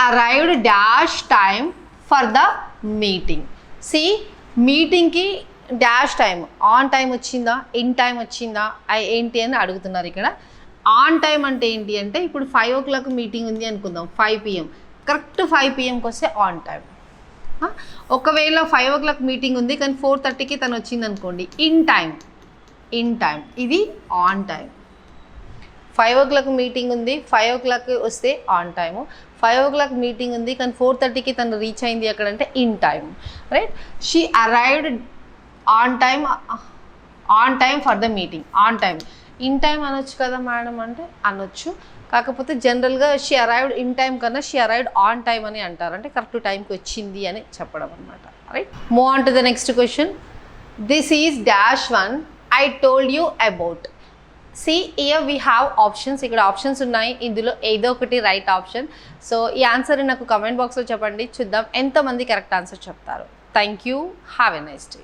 Arrived dash time for the meeting. See మీటింగ్కి dash time, on time వచ్చిందా, in time వచ్చిందా, ఏంటి అని అడుగుతున్నారు ఇక్కడ. ఆన్ టైం అంటే ఏంటి అంటే ఇప్పుడు 5 o'clock మీటింగ్ ఉంది అనుకుందాం, 5 PM, కరెక్ట్ 5 PMకి వస్తే ఆన్ టైం. ఒకవేళ 5 o'clock మీటింగ్ ఉంది కానీ 4:30కి తను వచ్చింది అనుకోండి, ఇన్ టైం. ఇది ఆన్ టైం. 5 o'clock మీటింగ్ ఉంది, 5 o'clock వస్తే ఆన్ టైము. 5 o'clock మీటింగ్ ఉంది కానీ 4:30కి తను రీచ్ అయింది ఎక్కడంటే in time, right. She arrived on time for the meeting. On time, in time అనొచ్చు కదా మేడం అంటే అనొచ్చు, కాకపోతే జనరల్గా షీ అరైవ్డ్ ఇన్ టైం కన్నా షీ అరైవ్డ్ ఆన్ టైం అని అంటారు, అంటే కరెక్ట్ టైంకి వచ్చింది అని చెప్పడం అనమాట, right. Move on to the next question. This is dash one I told you about. See here we have options. ఇక్కడ ఆప్షన్స్ ఉన్నాయి, ఇందులో ఏదో ఒకటి రైట్ ఆప్షన్. సో ఈ ఆన్సర్ నాకు కమెంట్ బాక్స్లో చెప్పండి, చూద్దాం ఎంతమంది కరెక్ట్ ఆన్సర్ చెప్తారు. Thank you, have a nice day.